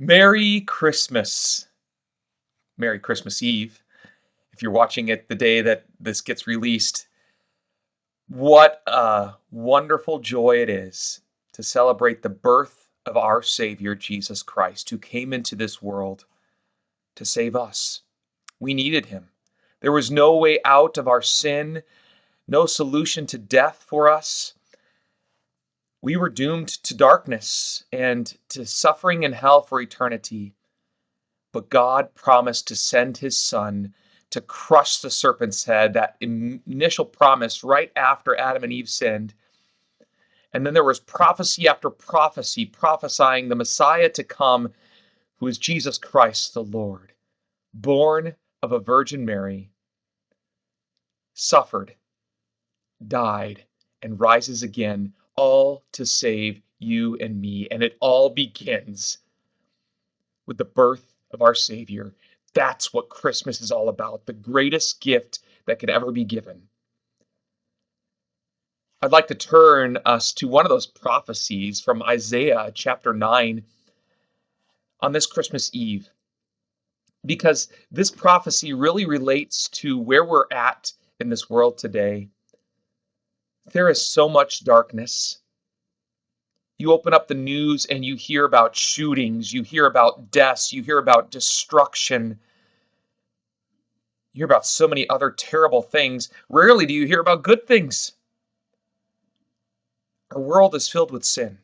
Merry Christmas. Merry Christmas Eve. If you're watching it the day that this gets released, what a wonderful joy it is to celebrate the birth of our Savior, Jesus Christ, who came into this world to save us. We needed him. There was no way out of our sin, no solution to death for us. We were doomed to darkness and to suffering in hell for eternity. But God promised to send his son to crush the serpent's head, that initial promise right after Adam and Eve sinned. And then there was prophecy after prophecy prophesying the Messiah to come, who is Jesus Christ the Lord, born of a Virgin Mary, suffered, died, and rises again, all to save you and me. And it all begins with the birth of our Savior. That's what Christmas is all about, the greatest gift that could ever be given. I'd like to turn us to one of those prophecies from Isaiah chapter 9 on this Christmas Eve, because this prophecy really relates to where we're at in this world today. There is so much darkness. You open up the news and you hear about shootings, you hear about deaths, you hear about destruction. You hear about so many other terrible things. Rarely do you hear about good things. Our world is filled with sin.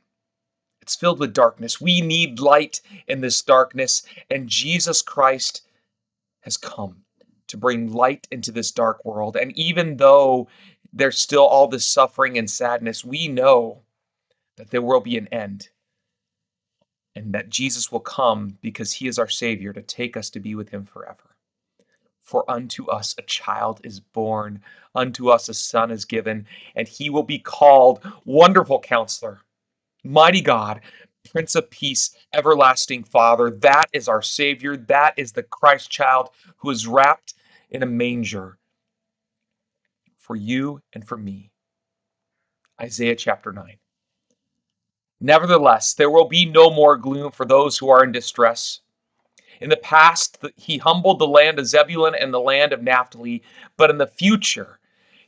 It's filled with darkness. We need light in this darkness, and Jesus Christ has come to bring light into this dark world. And even though there's still all this suffering and sadness, we know that there will be an end, and that Jesus will come because he is our Savior to take us to be with him forever. For unto us a child is born, unto us a son is given, and he will be called Wonderful Counselor, Mighty God, Prince of Peace, Everlasting Father. That is our Savior. That is the Christ child who is wrapped in a manger for you and for me. Isaiah chapter 9. Nevertheless, there will be no more gloom for those who are in distress. In the past, he humbled the land of Zebulun and the land of Naphtali, but in the future,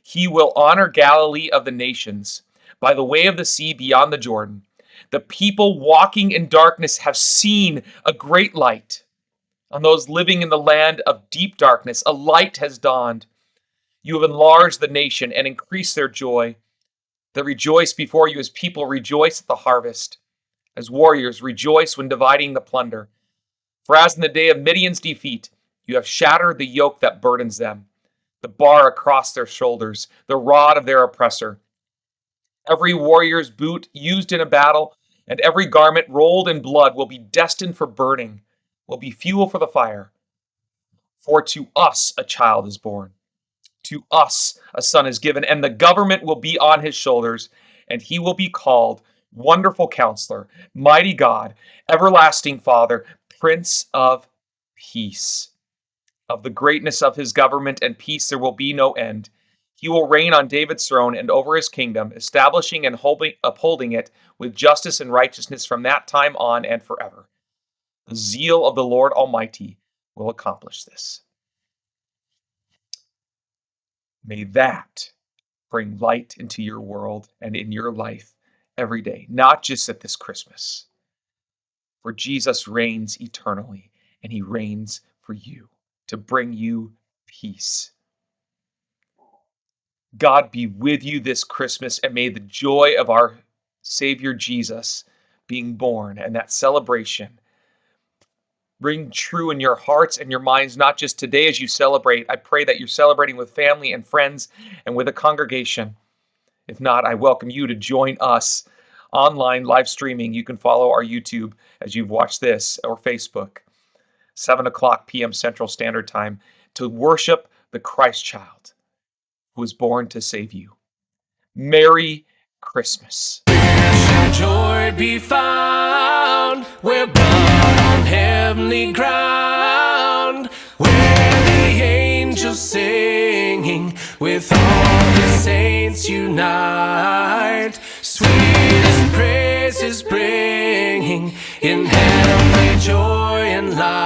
he will honor Galilee of the nations by the way of the sea beyond the Jordan. The people walking in darkness have seen a great light. On those living in the land of deep darkness, a light has dawned. You have enlarged the nation and increased their joy. That rejoice before you as people rejoice at the harvest, as warriors rejoice when dividing the plunder. For as in the day of Midian's defeat, you have shattered the yoke that burdens them, the bar across their shoulders, the rod of their oppressor. Every warrior's boot used in a battle, and every garment rolled in blood will be destined for burning, will be fuel for the fire. For to us a child is born, to us a son is given, and the government will be on his shoulders, and he will be called Wonderful Counselor, Mighty God, Everlasting Father, Prince of Peace. Of the greatness of his government and peace there will be no end. He will reign on David's throne and over his kingdom, establishing and upholding it with justice and righteousness from that time on and forever. The zeal of the Lord Almighty will accomplish this. May that bring light into your world and in your life every day, not just at this Christmas. For Jesus reigns eternally, and he reigns for you to bring you peace. God be with you this Christmas, and may the joy of our Savior Jesus being born and that celebration ring true in your hearts and your minds, not just today as you celebrate. I pray that you're celebrating with family and friends and with a congregation. If not, I welcome you to join us online live streaming. You can follow our YouTube as you've watched this, or Facebook, 7:00 p.m. Central Standard Time, to worship the Christ child who was born to save you. Merry Christmas. Where shall joy be found? We're born on heavenly ground, where the angels singing with all the saints unite, sweetest praises bringing in heavenly joy and light.